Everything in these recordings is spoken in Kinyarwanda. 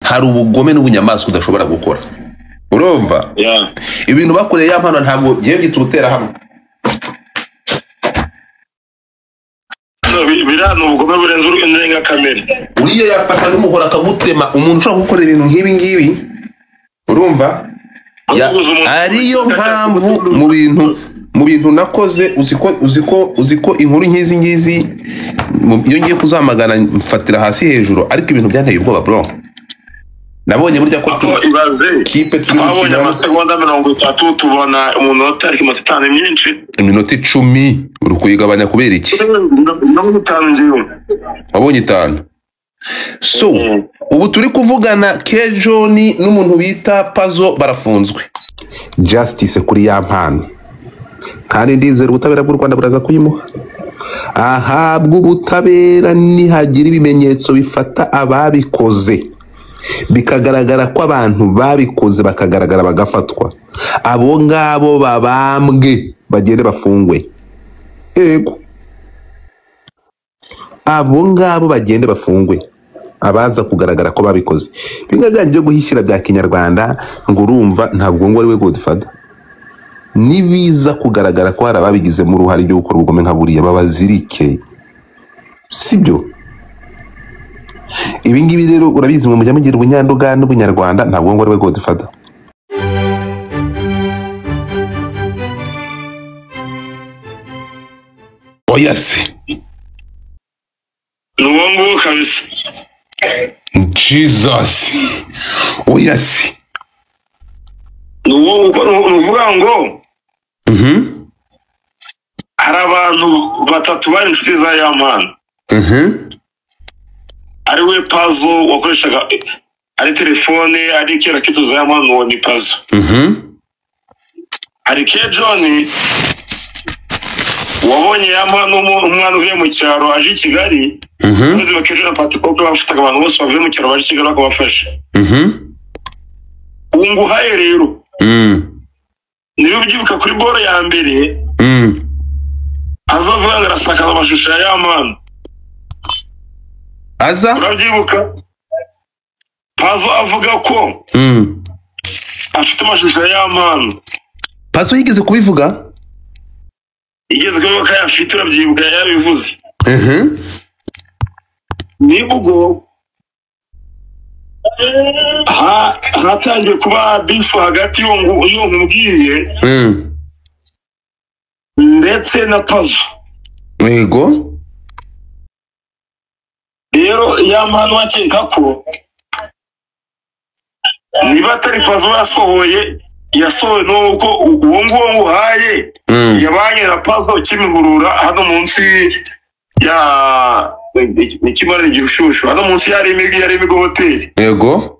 hari ubugome n'ubunyamaswa udashobora gukora urumva ibintu bakoreye ya mpano ntabwo giye gitutera hamwe birano ubugome burenze urenga kamere uriye yafata n'umuhora akagutema umuntu ushobora gukora ibintu nk'ibi ngibi urumva ariyo mpamvu mu bintu nakoze uziko inkuru nk'izi ngizi iyo ngiye kuzamagana mfatira hasi hejuru ariko ibintu byanteye ubwoba bro nabonye burya ko kipe twabonye amasegonda 30 tubona umunota ariko iminota 5 myinshi iminota 10 uri kuyigabanya kubera iki wabonye 5 so ubu turi kuvugana Kejoni n'umuntu bita Pazo barafunzwe justice kuri ya mpano kandi ndizera ubutabera bw'u Rwanda buraza kuyimuha ahabwa ubutabera nihagira ibimenyetso bifata ababikoze bikagaragara ko abantu babikoze bakagaragara bagafatwa abo ngabo babambwe bagende bafungwe ego abo ngabo bagende bafungwe abaza kugaragara ko babikoze binga byanje byo guhishyira bya kinyarwanda ngo urumva ntabwo ngo ari we Godfather nibiza kugaragara ko hari ababigize mu ruhari ryo gukora ubugome nka buriya babazirike sibyo ibi ngibi rero urabizi mwe mujya mugira ubunyanduga n'ubunyarwanda ntabwo ngo ari we Godfather oyasi nuwangu kabisa Jesus oyasi nuvuga ngo hari abantu batatu bari inshuti za ya mpano ari we Pazo wakoreshaga ari telefone ari kera kitu za ya mpano ni Pazo hari Kejoni wabonye ya mpano umwana uvuye mu cyaro aje i Kigali maze bakejona patikope bafataga abantu bose bavuye mu cyaro bari Kigali bakabafasha ubu nguhaye rero niba ubyibuka kuri boro ya mbere azavuga ngo arasakaza amashusho ya mpano aza urabyibuka Pazo avuga ko afite amashusho ya mpano Pazo yigeze kubivuga igeze ko kayafite urabyibuka yabivuze nibugo hatangiye kuba bifu hagati yo nkubwiye ndetse na Pazo yego rero ya mpano wakeka ko niba atari Pazo yasohoye nuko uwo nguwo nguhaye yabanye na Pazo Kimihurura hano munsi ya nikimara igishushu hano munsi yari imigo hoteli yego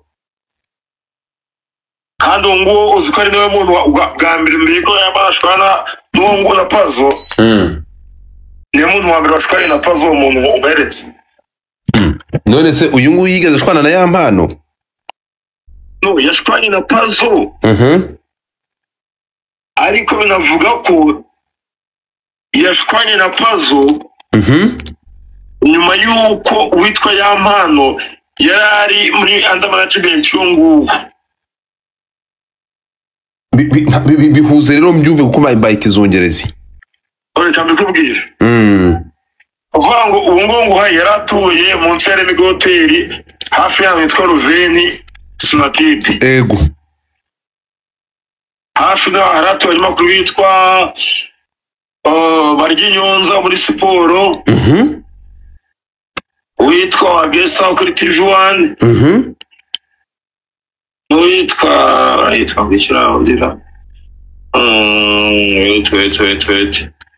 kandi ngo uziko ari nawe muntu bwa mbere mbiko yabashwana n'uwo ngo na Pazo niyo muntu wa mbere washwanye na Pazo umuntu uberetse none se uyu nguyu yigeze ashwana na ya mpano no yashwanye na Pazo ariko binavuga ko yashwanye na Pazo nyuma yuko witwa ya mpano yari muri under management y'ungu bihuze rero mbyumve kuko baye kizongerezi reka mbikubwire uvuga ngo ubu ngo yaratuye munsi ya Remigo Hotel hafi y'aho yitwa Ruveni Sonatube ego hafi na haratuye amakuru bitwa Baryinyonza muri siporo witwa Agesa kuri TV1 witwa bishira udira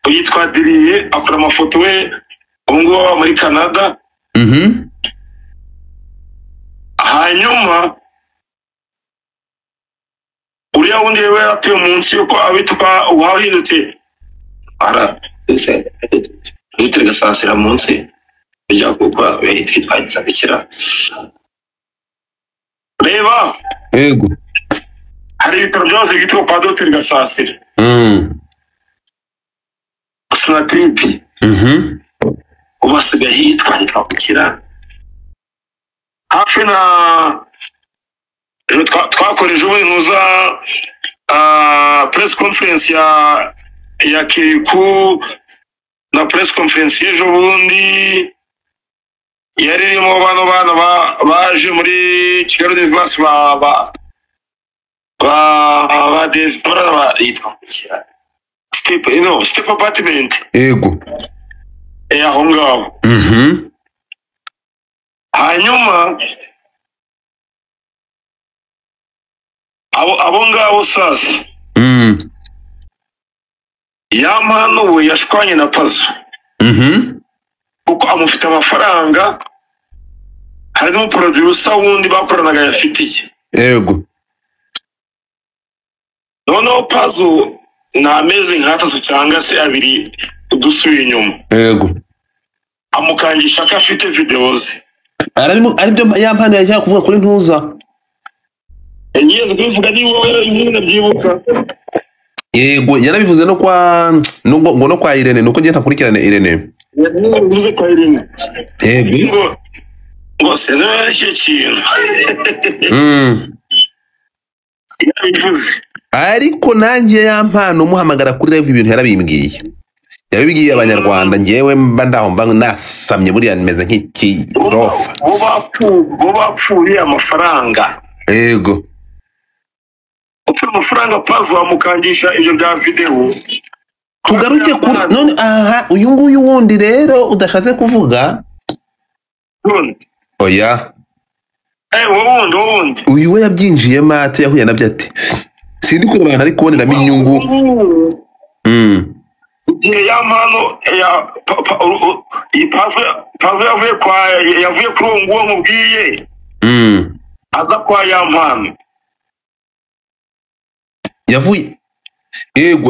witwa Diriye akora amafoto we ubungubu muri Canada hanyuma uriya wundi we atuye munsi yuko abitwa uwahindutse ara Dr. Gasasira munsi bijya kuko hitwa bikira reba ego hari ibitaro byose byitwa kwa Dr. Gasasira Sonatube ubasigaye hitwa bikira hafi na twakoreje ubu nuza press conference ya Kiriku na press conference y'ejo bundi yaririmo bana baje muri Kigali University ba Desbora yitwa Step apartment yego aho ngaho hanyuma abo ngabo sasa Yampano we yashwanye na Pazo kuko amufite amafaranga harimo producer wundi bakoranaga yafitiye yego noneho Pazo na amazing nk'atatu cyangwa se abiri udusuye inyuma yego amukangisha ko afite videos aribyo Yampano yajya kuvuga kuri ntuza yeze kuvuga ni wowe ibintu byibuka yego yarabivuze no kwa Irene nuko ngiye ntakurikirane Irene yavuze kwa Irene yego ngo seze cy'ikintu yabivuze ariko nanjye Yampano muhamagara kuri live ibintu yarabimbwiye abanyarwanda ngewe mba ndaho mba nasamye buriya nimeze nk'ikirofa bo bapfuye amafaranga yego ufite amafaranga Pazo amukangisha ibyo bya video tugaruke kuri none aha uyu nguyu wundi rero udashatse kuvuga oya wundi uyu we yabyinjiye mate yahuye nabyo ati sindi kure abantu ari kuboneramo inyungu igihe Yampano Pazo yavuye kuri uwo nguwo mubwiye aza kwa Yampano yavuye yego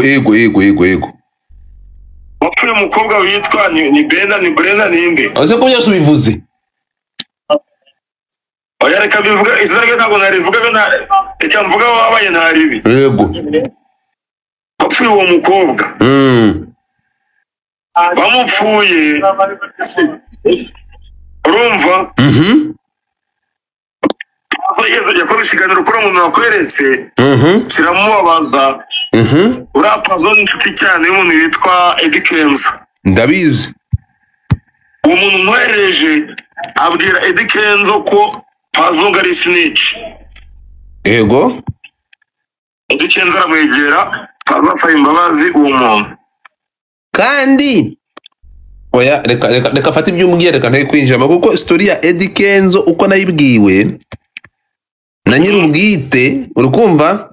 wapfuye umukobwa witwa ni Brenda ninde aze ko byose ubivuze oya reka bivuga izina rye ntabwo narivuga reka mvuga wabaye ntaribi yego wapfuye uwo mukobwa bamupfuye urumva yakoze ikiganiro kuri umuntu wakweretse kiramubabaza uriya Pazo ni inshuti cyane y'umuntu witwa Eddy Kenzo ndabizi uwo muntu umwohereje abwira Eddy Kenzo ko Pazo ngo ari snitch yego Eddy Kenzo aramwegera Pazo afashe imbabazi uwo muntu kandi oya reka fata ibyo umbwiye reka ntari kwinjiramo kuko story ya Eddy Kenzo uko nayibwiwe na nyir'ubwite urukumva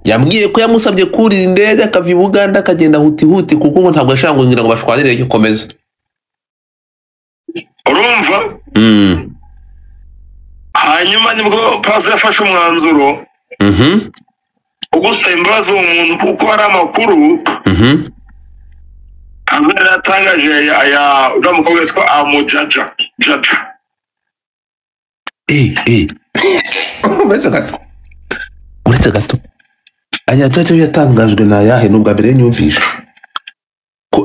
yambwiye ko yamusabye kurira indege akava i Buganda akagenda huti kuko ngo ntabwo yashaka ngira ngo bashwanire cyo komeza urumva hanyuma nibwo Pazo yafashe umwanzuro ugusaba imbabazi uwo muntu kuko hari amakuru Pazo yaratangaje uriya mukobwa witwa Amujaja uretse gato aya tato yatangajwe na yahe nubwa mbere nyumvisha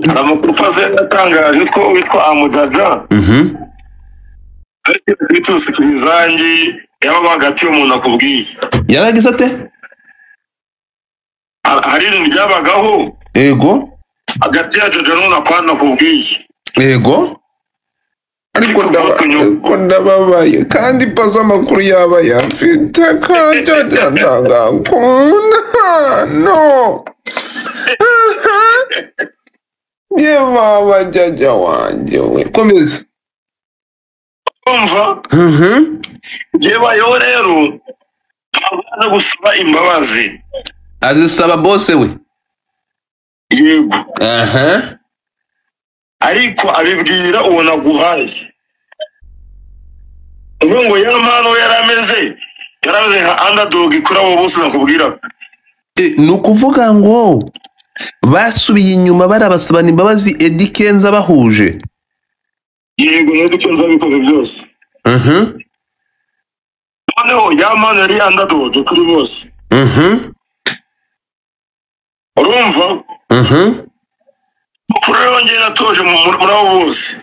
hari amakuru Pazo yatangaje witwa Amujaja ariko bitusikizangi yaba hagati y'umuntu akubwiye yaragize ate hari ibintu byabagaho yego hagati ya Jojo n'umuntu akwana kubwiye yego ariko ndababaye kandi Pazo amakuru yaba yafite kandi ndagakunda no ye baba jaja wanjye we komeza umva yebayeho rero aza gusaba imbabazi azisaba bose we yego ariko abibwira uwo naguhaye ngo Yampano yarameze nka underdog kuri abo bose nakubwira ni ukuvuga ngo basubiye inyuma barabasabana imbabazi Eddy Kenzo bahuje yego Eddy Kenzo abikoze byose noneho Yampano yari underdog kuri bose urumva kuri rero njye natoje muri abo bose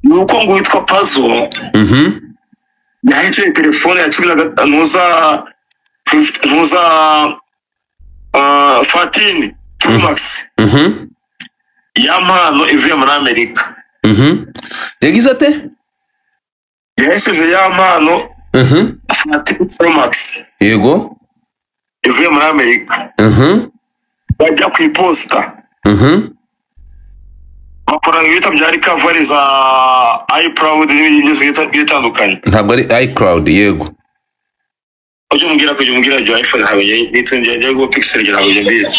nuko ngo witwa Pazo yahise telefone ya 10 ntuza 14 Pro Max ya mpano ivuye muri Amerika. Yagize ate? Yahise ya mpano 14 Pro Max. Yego. Ivuye muri Amerika. Bajya ku iposta. Bakora ibita bya recovery za iCloud n'ibindi byose bitandukanye. Ntabwo ari iCloud, yego. Ujye umbwira byo iPhone habe nitwengeje go Pixel gira ngo mbizi.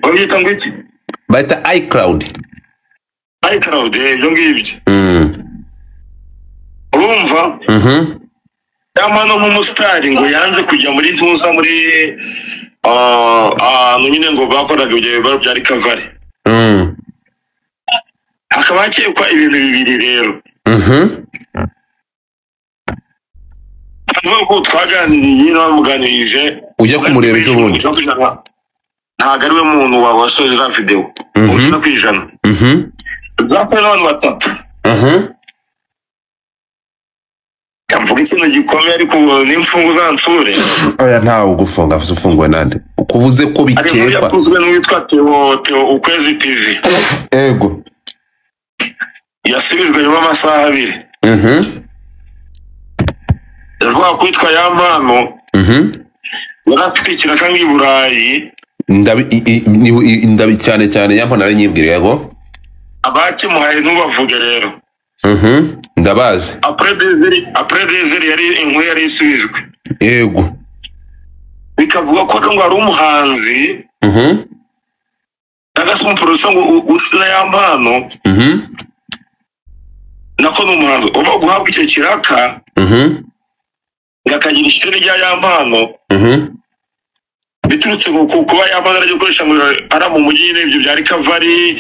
Wabita ngo iki? Baita iCloud. iCloud byo ngibyo. Urumva? Yamano nk'umusitari ngo yanze kujya muri ntuza muri nyine ngo bakoraga ibyo bya recovery. Akaba akekwa ibintu bibiri rero. Avuga twaganiriye n'amuganirije ujya kumureba icyo bundi. Ntago ari we muntu wasoje la video. Ujya kwijana. Zakora n'abantu batatu. Kamvuga ikintu gikomeye ariko n'imfungu zansure. Oya ntawe ugufunga ufungwe nande. Ukuvuze ko bikekwa. Ari yakuzwe n'uwitwa Theo Ukwezi TV. Ego. Yasubijwe nyuma amasaha 2. Yazwa kwitwa ya mpano. Yaratwikira kangi Burayi. Ndabi cyane ya mpano nyibwira yego. Abaki muhaye ntubavuge rero. Ndabazi. Après des yari inkuru yari isubijwe. Yego. Bikavuga ko ngo ari umuhanzi. Ndagasa umuproducer ngo usina ya mpano. Nako n'umuhanzi uba guhabwa icyo kiraka. Ngakagira ishuri rya ya mpano. Biturutse kuba ya mpano ari gukoresha ngo ara mu mujyi n'ibyo bya recovery.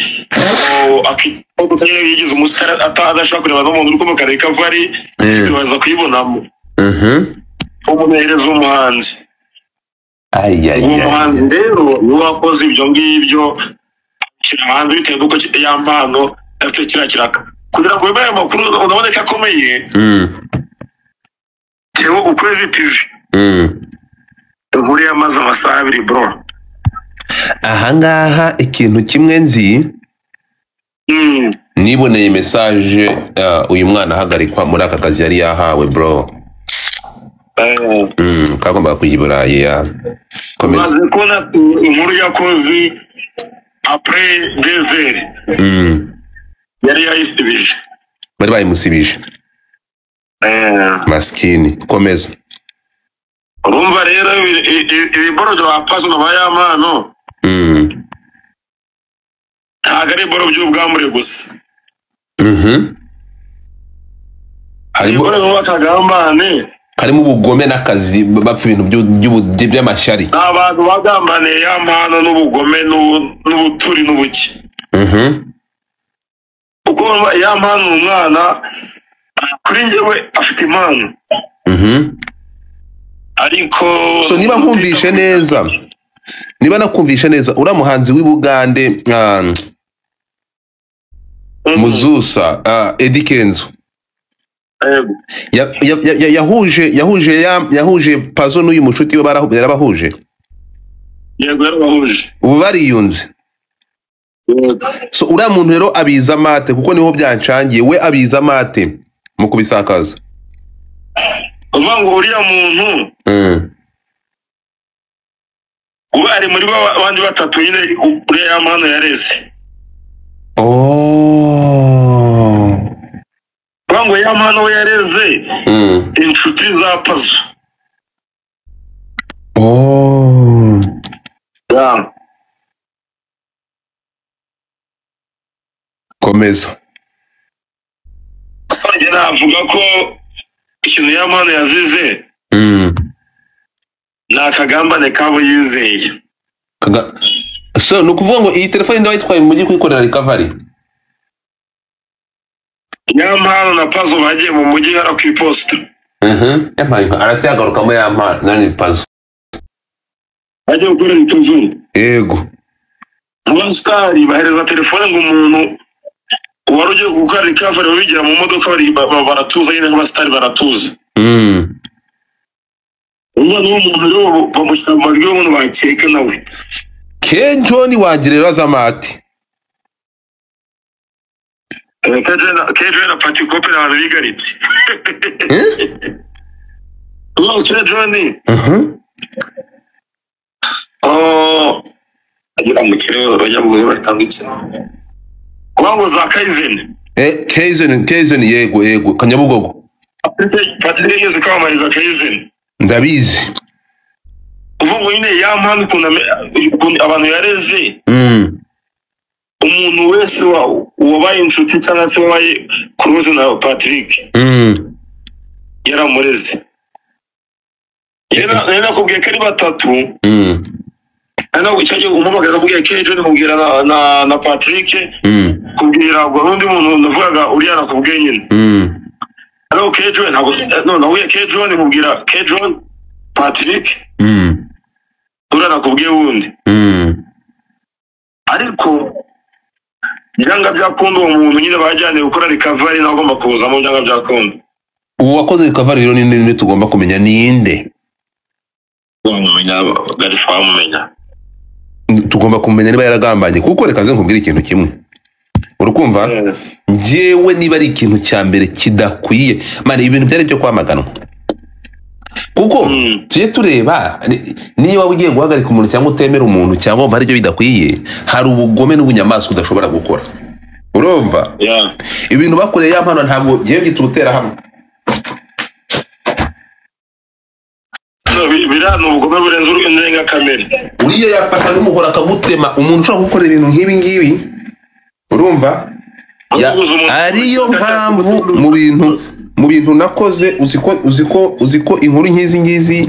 Akitanye yigize umusitari atadashaka kureba no muntu uko kare recovery. Bibaza kuyibonamo. Umuhereza umuhanzi. Umuhanzi rero ni wakoze ibyo ngibyo. Kirahanze bitewe n'uko ya mpano afite kiraka. Kugira ngo bibaye amakuru unabone ko akomeye. Theo Ukwezi TV. Inkuru yamaze amasaha 2 bro. Ahangaha ikintu kimwe nzi. Niboneye message uyu mwana ahagarikwa muri aka kazi yari yahawe bro. Kagomba kuyiburaye ya. Maze kona inkuru yakoze après 2 heures. Yari yayisubije. Bari bayimusibije. Maskini komeza. Urumva rero ibiboro bya paso na ya mpano. Ntago ari ibiboro by'ubwambure gusa. Harimo bakagambane. Harimo ubugome n'akazi bapfa ibintu by'amashari. Abantu bagambane ya mpano n'ubugome n'ubuturi n'ubuki. Uko ya mpano umwana kuri njyewe afite impano. Ariko so niba nkumvishe neza. Niba nakumvishe neza uramuhanzi w'Ibugande Muzusa Eddy Kenzo. Yahuje Pazo n'uyu mushuti we barabahuje. Yego yarabahuje. Ubu bariyunze. So uriya muntu rero abiza mate kuko niho byancangiye we abiza mate mu kubisakaza. Uvuga ngo uriya muntu uba ari muri bandi batatu nyine uriya mpano yareze. Uvuga ngo ya mpano yareze inshuti za Pazo. Komeza. Sanjye navuga ko ikintu ya mpano yazize nakagambane kabo yizeye. So nukuvuga ngo iyi telefone ndawe yitwaye mu mujyi kwikorera recovery. Ya mpano na Pazo bagiye mu mujyi hara ku iposta. Aracyagaruka mu ya mpano nani Pazo. Bagiye gukora recovery. Yego. Abasitari bahereza telefone ngo umuntu uwarugiye gukora recovery wigira mu modoka baratuza nyine nk'abastari baratuza umwana w'umuntu rero bamushyira mu majwi y'umuntu bakeka nawe K-John wagirira zamati K-John na Pati Kope n'abantu bigaritse K-John agira mu kirere bajya batanga ikintu wango za Kaizen yego Kanyabugogo Patrick yeze kwamariza Kaizen ndabizi uvuga nyine yampana ukuntu abantu yareze umuntu wese wabaye inshuti cyangwa se wabaye kuruze na Patrick yaramureze yena nakubwiye ko ari batatu ana ucyaje umubagara kubwiye K-John kubwira na Patrick kubwira undi muntu navugaga uriya nakubwiye nyine ano K-John ntabwo K-John kubwira K-John Patrick uriya nakubwiye wundi ariko byanga byakunda uwo muntu nyine bajyane gukora recovery nagomba kuzamo byanga byakunda uwo wakoze recovery rero ninde tugomba kumenya ninde wamumenya garifa wamumenya tugomba kumenya niba yaragambanye kuko reka ze nkubwira ikintu kimwe urukumva njyewe niba ari ikintu cya mbere kidakwiye mani ibintu byari byo kwamaganwa kuko tuje tureba niba ugiye guhagarika umuntu cyangwa utemera umuntu cyangwa hari ibyo bidakwiye hari ubugome n'ubunyamaswa udashobora gukora urumva ibintu bakoreye yampano ntabwo giye gitutera hamwe birano ubugome burenze urenga kamere uriya yafata n'umuhora akamutema umuntu ushobora gukora ibintu nk'ibi ngibi urumva ariyo mpamvu mu bintu nakoze uziko inkuru nk'izi ngizi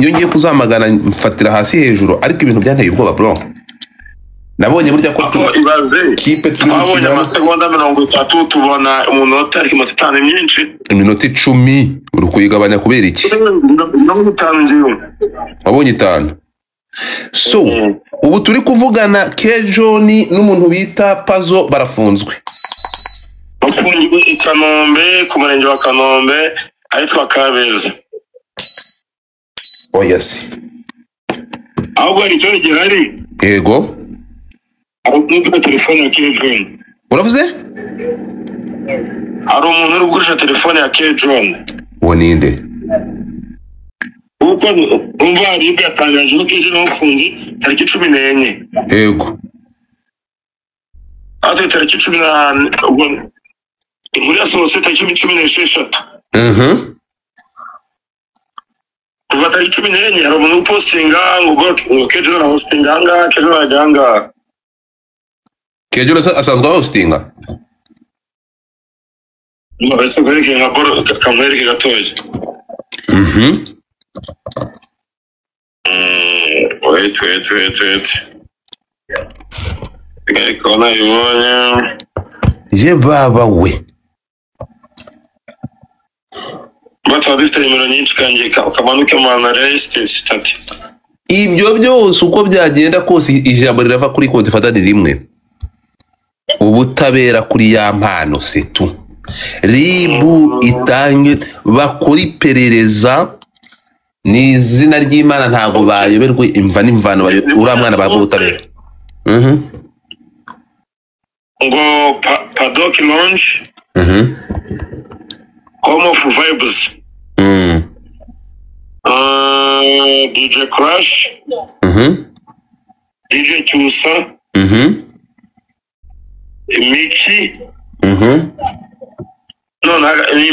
iyo ngiye kuzamagana mfatira hasi hejuru ariko ibintu byanteye ubwoba bro nabonye burya ko kipe turi twabonye amasegonda 30 tubona umunota ariko iminota 5 myinshi iminota 10 uri kuyigabanya kubera iki wabonye 5 so ubu turi kuvugana K-John n'umuntu bita Pazo barafunzwe bafungiwe i Kanombe ku murenge wa Kanombe ahitwa Kabeza yes ahubwo ari cyo gihari yego ariko telefone ya K-John uravuze hari umuntu uri gukoresha telefone ya K-John uwo ninde uko umva ari byatangaje ko K-John yafunze tariki 14 yego ate tariki 14 ubwo inkuru yasohotse tariki 16 kuva tariki 14 hari umuntu upostinga ngo K-John na hostinga ngaha K-John ajyanga K-John asanzwe hostinga Ese kwereke nka boro kamwereke gatoje wait Kona ibonye je baba we Bata bifite nimero nyinshi kandi kamanuke mana rest stati ibyo byose uko byagenda kose ijambo rirava kuri konti fatani rimwe ubutabera kuri ya mpano setu ribu itange bakora iperereza ni izina ry'Imana ntago bayoberwe imva n'imvano ura mwana bago ubutabera ngo Paddock Lounge Home of Vibes DJ Crash DJ Cyusa Miki no ni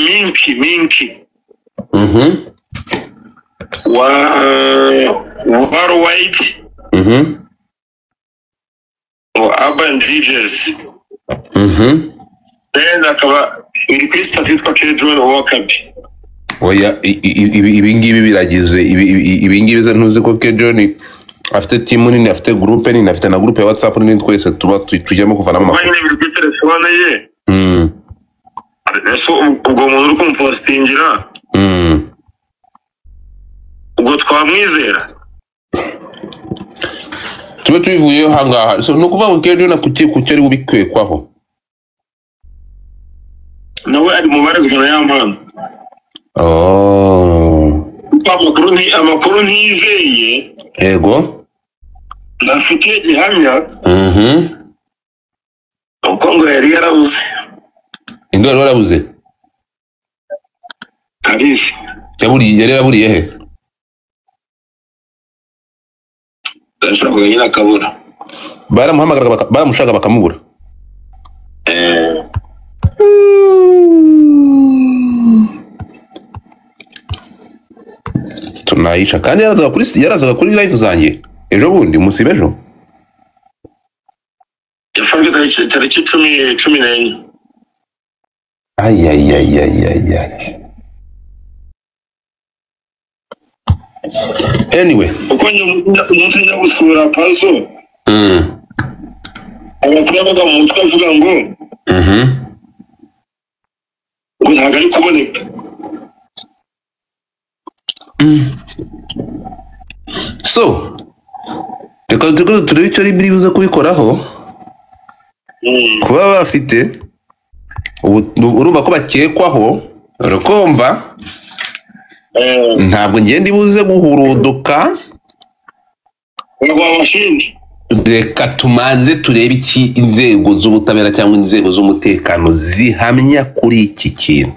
Minky War White Urban DJs then akaba iri kuri sitati yitwa K-John Wakabi oya ibi ngibi biragize ibi ngibi ze ntuzi ko K-John afite team nini afite groupe nini afite na groupe ya WhatsApp nini twese tuba tujyamo kuvanamo amakuru nyine biri telefone ye eso ubwo muntu uri kumpostingira ubwo twamwizera tube tubivuyeho hangaha so nukuvuga ngo K-John kuki ari ubikwekwaho nawe ari mu barizwa na ya mpano. Amakuru ntizeye. Yego. Ndafite gihamya. Uko ngo yari yarabuze. Indi wari warabuze? Kalisi. Yari yaburiye he? Ndashaka nyina akabura. Baramuhamagara baramushaka bakamubura. Tunayisha kandi yarazaga kuri live zanjye ejo bundi musibe ejo. Yafashwe tariki 14. Ay. Anyway. Uko umunsi njya gusura Pazo. Amakuru avuga mu mutwe avuga ngo. Ngo ntabwo ari kuboneka. So, reka turebe icyo biri buze kubikoraho. Kuba bafite urumva ko bakekwaho urakumva ntabwo ngende ibuze guhuruduka. Reka tumanze turebe iki inzego z'ubutabera cyangwa inzego z'umutekano zihamya kuri iki kintu.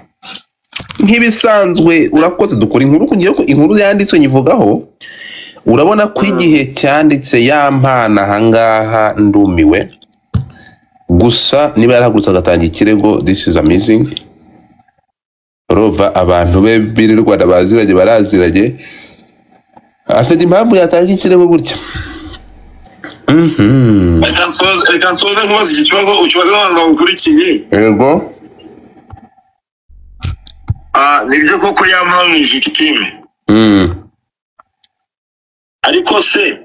Nk'ibisanzwe urakoze dukora inkuru kugira ko inkuru yanditswe nyivugaho. Urabona ko igihe cyanditse ya mpana hangaha ndumiwe. Gusa niba yarahagurutse agatanga ikirego, this is amazing. Rova abantu be birirwa baziranye baraziranye. Afite impamvu yatanga ikirego gutya. Reka nsoze kubaza iki kibazo ukibaza abantu bakurikiye. Yego. Nibyo koko yampamije ikitime. Ariko se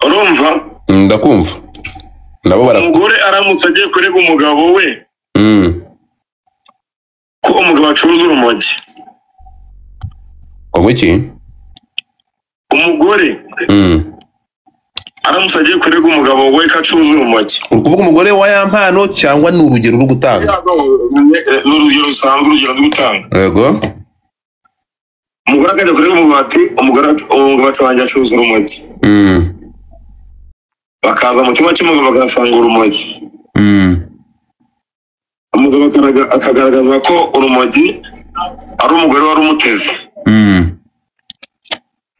urumva? Ndakumva. Nabo umugore aramutse agiye kurega umugabo we ko umugabo acuruza urumogi. Iki? Umugore aramutse agiye kurega umugabo we ko acuruza urumogi. Ukuvuga umugore wa ya mpano cyangwa ni urugero rwo gutanga? Ni urugero rusanzwe, urugero rwo gutanga. Yego. Umugore akajya kurega umugabo ati umugabo atangiye acuruza urumogi. Bakaza mu cyumba cy'umugabo bagafanga urumogi. Umugabo akagaragaza ko urumogi ari umugore wari umuteze.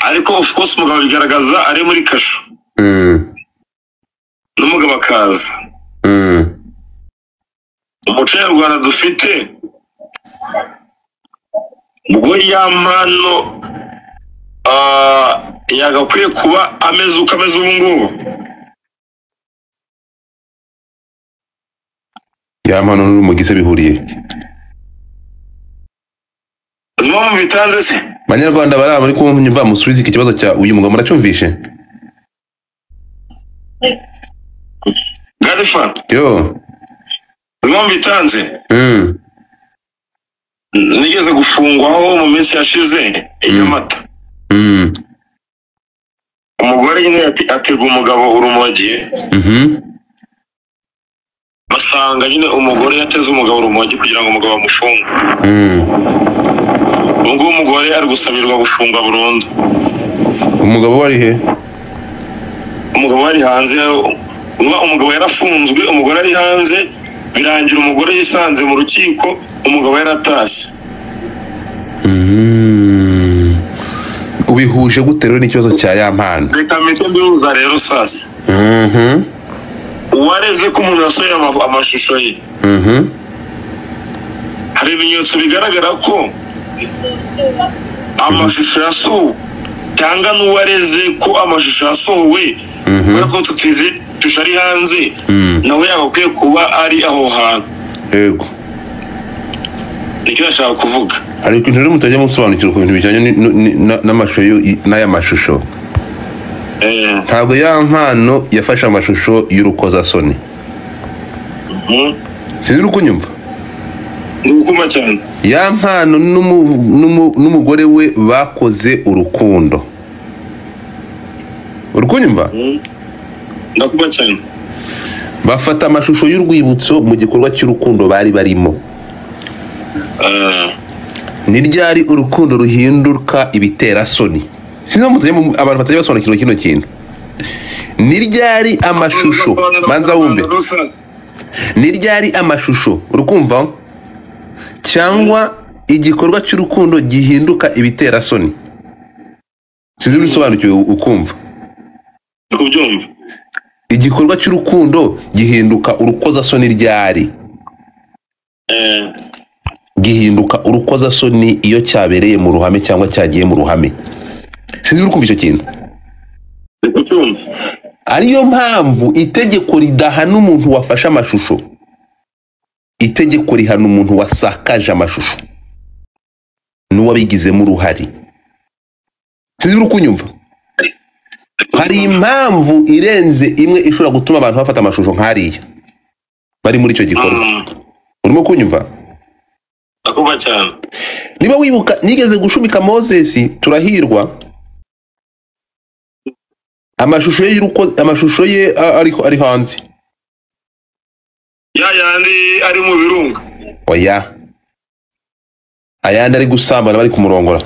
Ariko of course umugabo bigaragaza ari muri kasho. N'umugabo akaza. Umuco nyarwanda dufite ubwo ya mpano yagakwiye kuba ameze uko ameze ubu ngubu. Ya mpano n'urumogi se bihuriye? Zimwe mu bitanze se Banyarwanda bari muri kumva musubiza iki kibazo cya uyu mugabo muracyumvishe? Garifa. Yo. Zimwe mu bitanze. Nigeze gufungwaho mu minsi yashize inyamata. Umugore nyine atega umugabo urumogi. Basanga nyine umugore yateze umugabo urumogi kugira ngo umugabo amufunge. Ubwo umugore ari gusabirwa gufungwa burundu. Umugabo wari he? Umugabo wari hanze. Umugabo yarafunzwe, umugore ari hanze, birangira umugore yisanze mu rukiko, umugabo yaratashye. Ubihuje gute rero n'ikibazo cya ya mpano? Reka mpite mbihuza rero sasa. Uwareze ko umuntu yasohoye amashusho ye. Hari ibimenyetso bigaragara ko amashusho yasohowe cyangwa n'uwareze ko amashusho yasohowe kubera ko tutize tutari hanze nawe yagakwiye kuba ari aho hantu. Yego. Nicyo nashaka kuvuga. Hari ikintu rero mutajya musobanukirwa ku bintu bijyanye n'amashusho n'aya mashusho. Ntabwo ya mpano yafashe amashusho y'urukozasoni. Sinzi uko unyumva. Ndukuma cyane. Ya mpano n'umugore we bakoze urukundo. Urukunyumva? Ndakuma cyane. bafata amashusho y'urwibutso mu gikorwa cy'urukundo bari barimo. Ni ryari urukundo ruhinduka ibitera soni? Sinzi abantu batajya basobanukirwa kino kintu. Ni ryari amashusho, manza wumve, ni ryari amashusho urukumva cyangwa igikorwa cy'urukundo gihinduka ibitera soni? Sinzi bisobanukiwe ukumva. Kubyumva. Igikorwa cy'urukundo gihinduka urukoza soni ryari? Gihinduka urukoza soni iyo cyabereye mu ruhame cyangwa cyagiye mu ruhame. Sinzi urukumva icyo kintu. Kubyumva. Ariyo mpamvu itegeko ridahana umuntu wafashe amashusho. Itegeko rihana umuntu wasakaje amashusho n'uwabigizemo uruhari. Sinzi urukunyumva. Hari impamvu irenze imwe ishobora gutuma abantu bafata amashusho nk'ariya bari muri icyo gikorwa. Urimo kunyumva? Akuba cyane. Niba wibuka nigeze gushumika Moses Turahirwa, amashusho ye ari hanze. Yandi ari mu birunga. Oya. Ayandi ari gusambana bari kumurongora.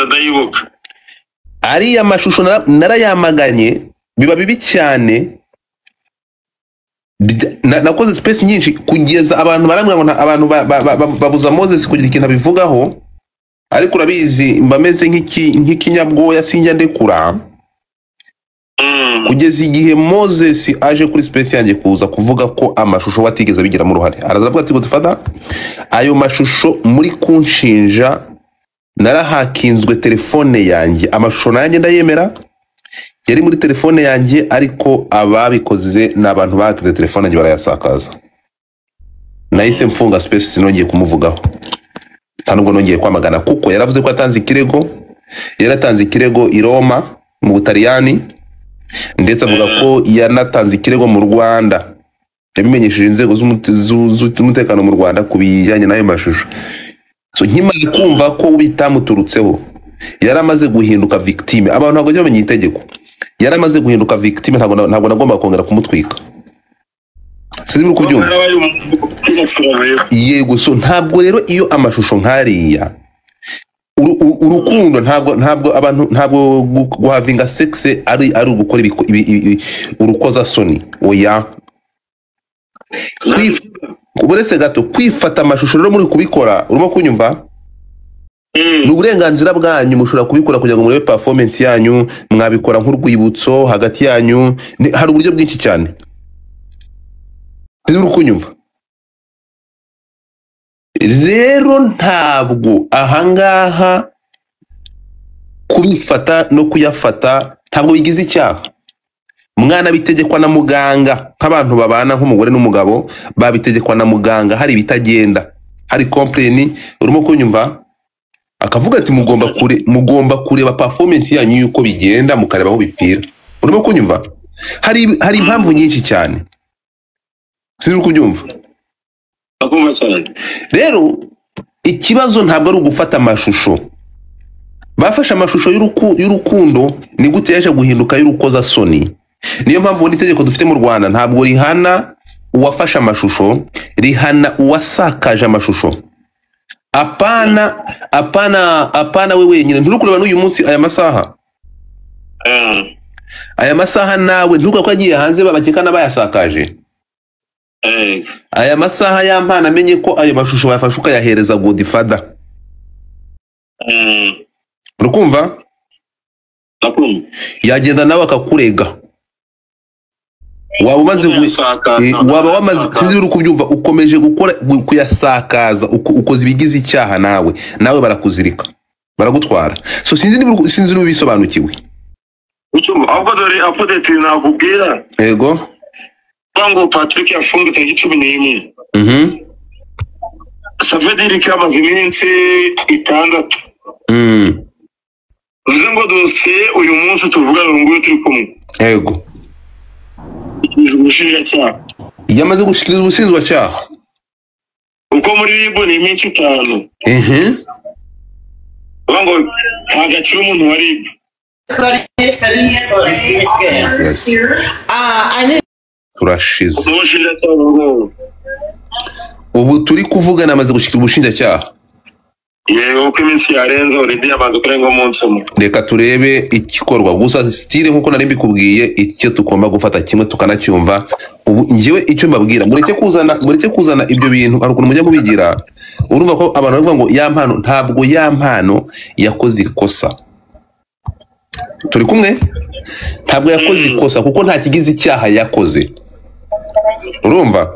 Ndayibuka. Ari amashusho narayamaganye, biba bibi cyane. Nakoze space nyinshi kugeza abantu baramwira ngo abantu babuza Moses kugira ikintu abivugaho, ariko urabizi mbameze nk'ikinyabwoya sinjya ndekura. Kugeza igihe Moses aje kuri space yanjye kuza kuvuga ko amashusho watigeze bigira mu ruhare. Arazavuga ati gufata ayo mashusho muri kunshinja, narahakinzwe telefone yanjye, amashusho nanjye ndayemera yari muri telefone yanjye, ariko ababikoze n'abantu bakize telefone yanjye barayasakaza. Nahise mfunga space sinongeye kumuvugaho, ntanubwo nongeye kwamagana, kuko yaravuze ko atanze ikirego, yaratanze ikirego i Roma mu Butaliyani, ndetse avuga ko yanatanze ikirego mu Rwanda, yabimenyesheje inzego z'umutekano mu Rwanda kubijyanye n'ayo mashusho. So nkimara kumva ko bitamuturutseho, yaramaze guhinduka victime. Abantu ntabwo bamenye itegeko, yaramaze guhinduka victime, ntabwo nagomba kongera kumutwika. Sinzi uko byumva. Yego, so ntabwo rero iyo amashusho nkariya urukundo ntabwo abantu ntabwo guhavinga sex ari ugukora urukoza soni. Oya, kuburetse gato kwifata amashusho rero muri kubikora, urimo kunyumva? N'uburenganzira bwanyu, mushobora kubikora kugira ngo murebe performance yanyu, mwabikora nk'urwibutso hagati yanyu, hari uburyo bwinshi cyane. Sinzi urukunyumva. Rero ntabwo ahangaha kubifata no kuyafata ntabwo bigize icyaha. Mwana bitegekwa na muganga, nk'abantu babana nk'umugore n'umugabo babitegekwa na muganga, hari bitagenda, hari complain, urimo kunyumva, akavuga ati mugomba kureba performance yanyu yuko bigenda, mukareba aho bipfira. Urimo kunyumva? Hari impamvu nyinshi cyane. Sinzi uko byumva. Rero ikibazo ntabwo ari ugufata amashusho. Bafashe amashusho y'urukundo, ni gute yaje guhinduka y'urukoza soni? Niyo mpamvu n'itegeko dufite mu Rwanda ntabwo rihana uwafashe amashusho, rihana uwasakaje amashusho. Apana we wenyine. Nturukureba n'uyu munsi aya masaha. Aya masaha nawe nturuka ko agiye hanze babakekana bayasakaje. Aya masaha yampana amenye ko ayo mashusho bayafashe ukayahereza Godfather. Urukumva? Yagenda nawe akakurega. Waba wamaze, sinzi uri kubyumva, ukomeje gukora kuyasakaza, ukoze ibigize icyaha, nawe barakuzirika, baragutwara. So sinzi n'ubisobanukiwe. Ahubwo dore update nakubwira. Yego. Bango Patrick yafunga tariki 11. Savedi amaze iminsi 6. Uzi ngo dosiye uyu munsi tuvuga ngo turi kumwe. Yego. Umushinjacyaha yamaze gushikiriza ubushinjacyaha uko muri ribu ni iminsi 5. Bango hagati y'umuntu wa ribu turashize ubu turi kuvugana amaze gushika ubushinjacyaha yego uko iminsi yarenze already yamaze kurenga umunsi umwe reka turebe ikikorwa gusa style nkuko nari mbikubwiye icyo tugomba gufata kimwe tukanacyumva ubu ngiwe icyo mbabwira mureke kuzana ibyo bintu hari ukuntu mujya mubigira urumva ko abantu bavuga ngo ya mpano ntabwo ya mpano yakoze ikosa turi kumwe ntabwo yakoze ikosa kuko nta kigize icyaha yakoze urumva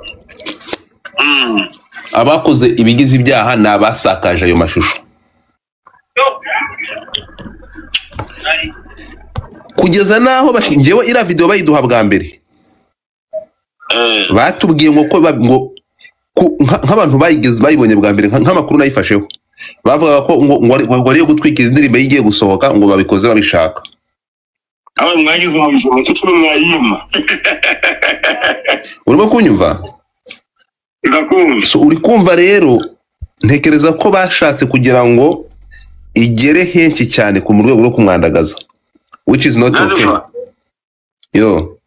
abakoze ibigize ibyaha ni abasakaje ayo mashusho kugeza naho bashingiyeho iriya video bayiduha bwa mbere batubwiye ngo nk'abantu bayibonye bwa mbere nk'amakuru nayifasheho bavuga ko ngo ariyo gutwikira indirimbo yigiye gusohoka ngo babikoze babishaka aho mwagize umugisha mu cyiciro mwayima urimo kunyumva so uri kumva rero ntekereza ko bashatse kugira ngo igere henshi cyane ku rwego rwo kumwandagaza which is not okay yo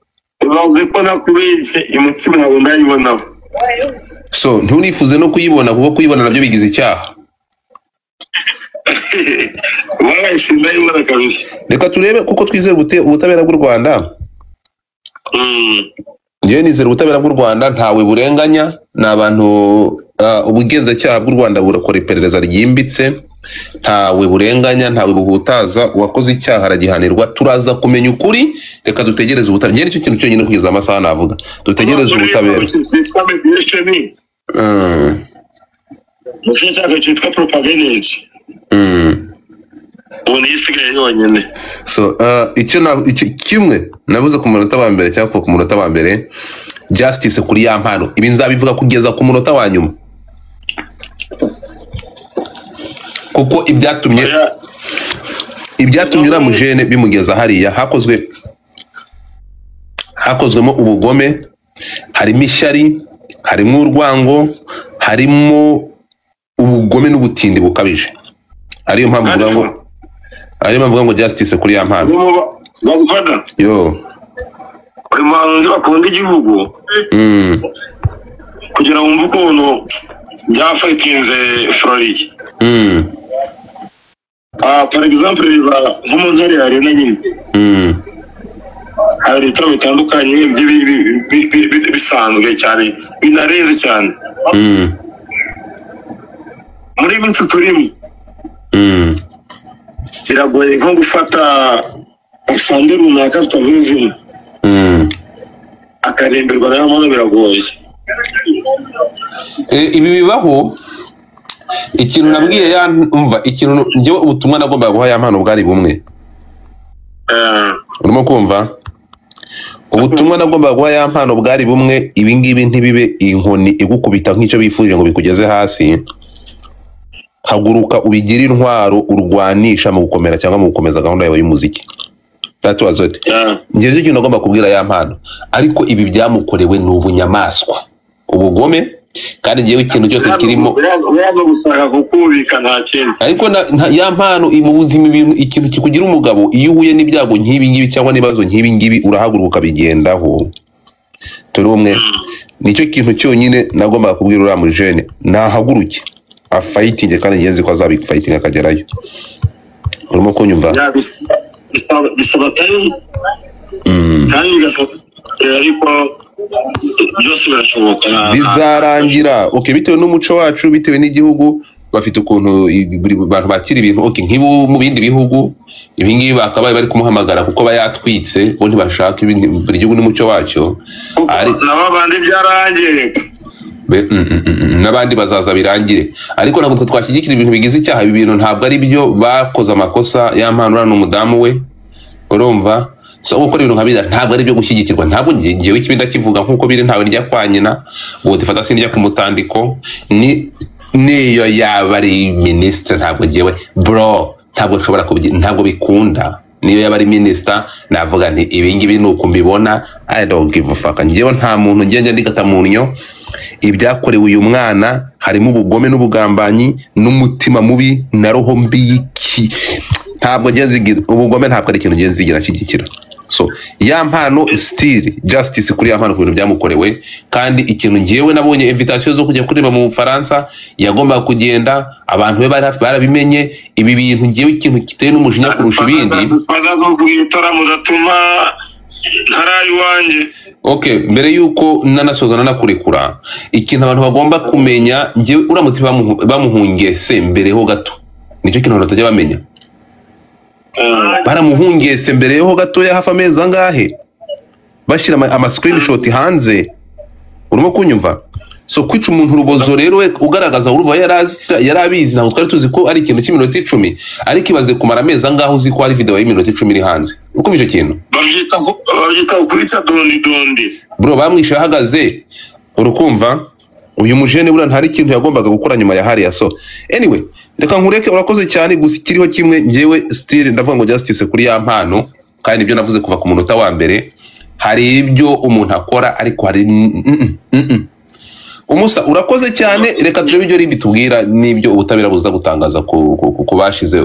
bavuze ko nakubeshye umutima ntabwo ndayibonaho so ntunifuze no kuyibona kuko kuyibona nabyo bigize icyaha wahise ndayibona kabisa reka turebe kuko twizera ubutabera bw'u Rwanda ngewe nizera ubutabera bw'u Rwanda ntawe burenganya ni abantu ubugenzacyaha bw'u Rwanda burakora iperereza ryimbitse ntawe burenganya ntawe buhutaza uwakoze icyaha aragihanirwa turaza kumenya ukuri reka dutegereze ubutabera ngewe nicyo kintu cyonyine kugeza amasaha navuga dutegereze ubutabera mu cyaka cyitwa propaganda ubu niyo isigaye yonyine so icyo kimwe navuze ku munota wa mbere cyangwa ku munota wa mbere justice kuri ya mpano ibi nzabivuga kugeza ku munota wa nyuma kuko ibyatumye uriya mujene bimugeza hariya hakozwemo ubugome harimo ishyari harimo urwango harimo ubugome n'ubutindi bukabije ariyo mpamvu mvuga ngo justice kuri ya mpano yo buri muhanzi bakunda igihugu kugira ngo wumve ukuntu byafatinze Florida par exemple nko mu ntare ya Arena nyine hari ibitaro bitandukanye bisanzwe cyane binarenze cyane muri minsi turimo biragoye nko gufata afande runaka tutavuze akaremberwa nayo mpano biragoye ibi bibaho ikintu nabwiye umva ikintu njyewe ubutumwa nagombaga guha ya mpano bwari bumwe urimo kumva ubutumwa nagombaga guha ya mpano bwari bumwe ibingibi ntibibe inkoni igukubita nk'icyo bifuje ngo bikugeze hasi haguruka ubigire intwaro urwanisha mu gukomera cyangwa mu gukomeza gahunda yawe y'umuziki that was it njye cyo kintu nagomba kubwira ya mpano ariko ibi byamukorewe ni ubunyamaswa ubugome kandi ngewe ikintu cyose kirimo ariko ya mpano mu buzima ibintu ikintu kikugira umugabo iyo uhuye n'ibyago nk'ibi ngibi cyangwa n'ibibazo nk'ibi ngibi urahaguruka bigendaho turi umwe nicyo kintu cyonyine nagombaga kubwira uriya mujene nahaguruke afayitinge kandi ngenzi ko azabifayitinga akagerayo urimo kunyumva bisaba time kandi bigasaba ariko byose birashoboka bizarangira okay bitewe n'umuco wacu bitewe n'igihugu bafite ukuntu buri bantu bakira ibintu okay nk'ibo mu bindi bihugu ibingibi bakabaye bari kumuhamagara kuko bayatwitse bo ntibashaka ibindi buri gihugu n'umuco wacyo ari nababandi byarangiye n'abandi bazaza birangire ariko ntabwo twashyigikira ibintu bigize icyaha ibi bintu ntabwo ari byo bakoze amakosa y'ampanura n'umudamu we urumva so gukora ibintu nkabira ntabwo ari byo gushyigikirwa ntabwo ngewe ikibinda kivuga nkuko biri ntawe njya kwanyina ngo difata sinjya ku mutandiko niyo yaba ari ministre ntabwo ngewe bro ntabwo nshobora ntabwo bikunda niyo yaba ari minister navuga nti ibingibi nuko mbibona I don't give a fuck ngewe nta muntu ngenge ndigata munyo ibyakorewe uyu mwana harimo ubugome n'ubugambanyi n'umutima mubi na roho mbi ntabwo ngiye nzigira ubugome, ntabwo ari ikintu ngiye nzigira nshyigikira. So ya mpano still justice kuri ya mpano ku bintu byamukorewe, kandi ikintu ngiyewe nabonye invitation zo kujya kuririmba mu Bufaransa yagomba kugenda, abantu be bari hafi barabimenye. Ibi bintu ngiyewe ikintu kiteye n'umujinya kurusha ibindi Okay, mbere yuko nanasoza nanakurekura, ikintu abantu bagomba kumenya, ngiye uramutse bamuhungiye se mbere ho gato, nicyo kintu batajya bamenya. Baramuhungiye se mbere ho gato ya hafa amezi angahe, bashyira ama screenshot hanze. Urimo kunyumva? So kwica umuntu urubozo rero we ugaragaza uruva yarabizi, ntabwo twari tuzi ko ari ikintu cy'iminota 10, ariko ibaze kumara amezi angahe uzi ko ari video y'iminota 10 iri hanze. Uko icyo kintu babyita ukurica dondi bro, bamwishe ahagaze. Urukumva uyu mujene bura ntari ikintu yagombaga gukora nyuma ya hariya. So anyway, reka nkureke, urakoze cyane. Gusa kiriho kimwe, ngewe still ndavuga ngo justice kuri ya mpano, kandi ibyo navuze kuva ku munota wa mbere. Hari ibyo umuntu akora, ariko hari Umusa urakoze cyane. Reka turebe ibyo ribi tubwira n'ibyo ubutabera buza gutangaza ku bashize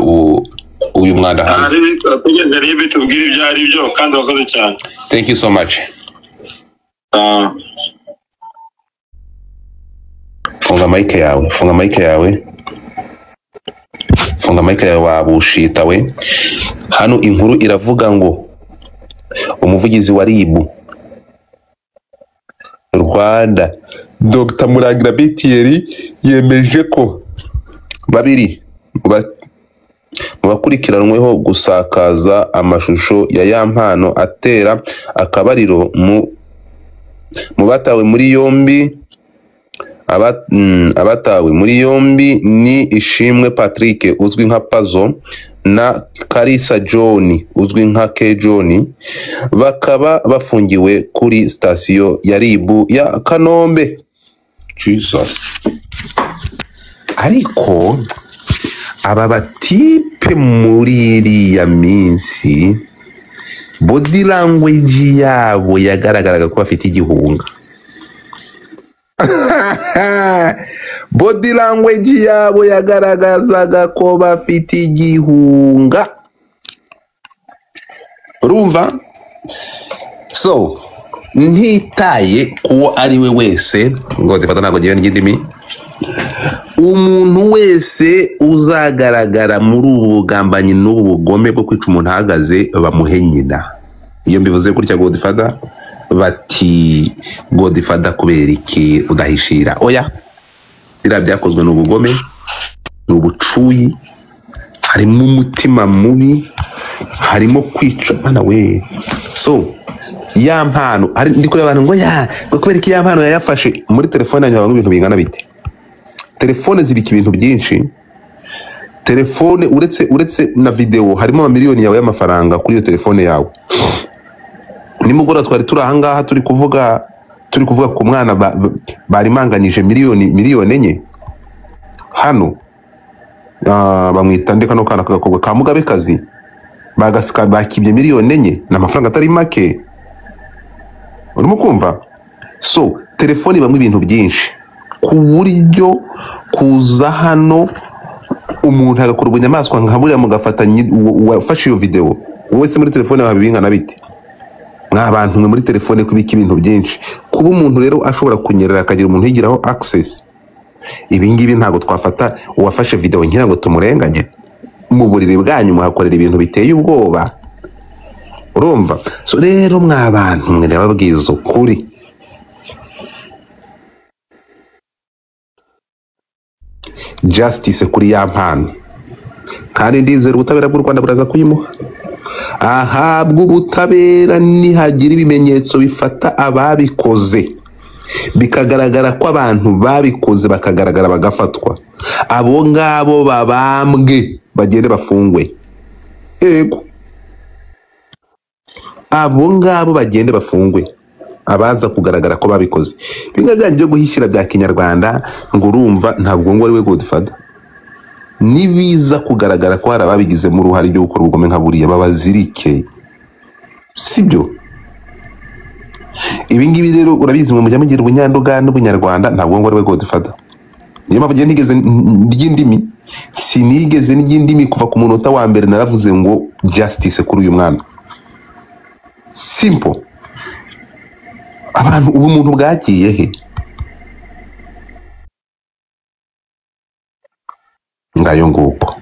uyu mwanda hanze. Ribi tubwira ibyo ari byo, kandi urakoze cyane. Thank you so much. Funga mic yawe, funga mic yawe, funga mic yawe wabushita we. Hano inkuru iravuga ngo umuvugizi wa RIB Rwanda Dr. Muragira Thierry yemeje ko babiri mu bakurikiranweho gusakaza amashusho ya mpano atera akabariro mu batawe muri yombi. Abatawe muri yombi ni Ishimwe Patrick uzwi nka Pazo na Karisa John uzwi nka K John, bakaba bafungiwe kuri station ya RIB ya Kanombe. Jesus. Ariko aba batipe muri iriya minsi body language yabo yagaragaraga ko bafite igihunga. Body language yabo yagaragazaga ko bafite igihunga. Urumva? So ntitaye kuwo ari we wese, ngo difata ntabwo ngiye n'indimi, umuntu wese uzagaragara muri ubu bugambanyi n'ubu bugome bwo kwica umuntu ahagaze bamuhe nyina. Iyo mbivuze gutya Godfather bati Godfather kubera iki udahishira? Oya, bira byakozwe n'ubugome, n'ubucuyi, harimo umutima mubi, harimo kwica bana we. So ya mpano ari ndi kuri abantu ngo ya kubera iki ya mpano yayafashe muri telefone yanyu, abantu ibintu bingana bite? Telefone zibika ibintu byinshi. Telefone uretse na video harimo amamiliyoni yawe y'amafaranga kuri iyo telefone yawe. Nimugora twari turi ahangaha turi kuvuga ku mwana barimanganyije miliyoni enye hano. Bamwita ndeka no kana kagakobwa ka Mugabekazi bagasika bakibye miliyoni enye n'amafaranga atari make. Urimo kumva? So telefone bamwe ibintu byinshi ku buryo kuza hano umuntu agakora ubunyamaswa nka buriya mugafatanya wafashe iyo video wowe se muri telefone yawe bingana bite? N'abantu mwe muri telefone kubika ibintu byinshi, kuba umuntu rero ashobora kunyerera akagira umuntu yigiraho access. Ibi ngibi ntago twafata uwafashe video ngira ngo tumurenganye. Mu buriri bwanyu muhakorera ibintu biteye ubwoba. Urumva? So rero mwabantu mwe ndababwiza ukuri, justice kuri ya mpano, kandi ndizera ubutabera bw'u Rwanda buraza kuyimuha. Ahabwa ubutabera nihagira ibimenyetso bifata ababikoze, bikagaragara ko abantu babikoze, bakagaragara bagafatwa, abo ngabo babambwe bagende bafungwe. Ego abo ngabo bagende bafungwe, abaza kugaragara ko babikoze. Binga byanyu byo guhishyira bya kinyarwanda ngo urumva ntabwo ngo ari we Godfather. Nibiza kugaragara ko hari ababigize mu ruhari ryo gukora ubugome nka buriya babazirike, sibyo? Ibi ngibi rero urabizi mwe mujya mugira ubunyanduga n'ubunyarwanda, ntabwo ngo ari we Godfather. Niyo mpamvu ntigeze ry'indimi sinigeze n'indimi kuva ku munota wa mbere naravuze ngo justice kuri uyu mwana. Simple. Abantu ubu muntu bwagiye he? Ngayo nguko.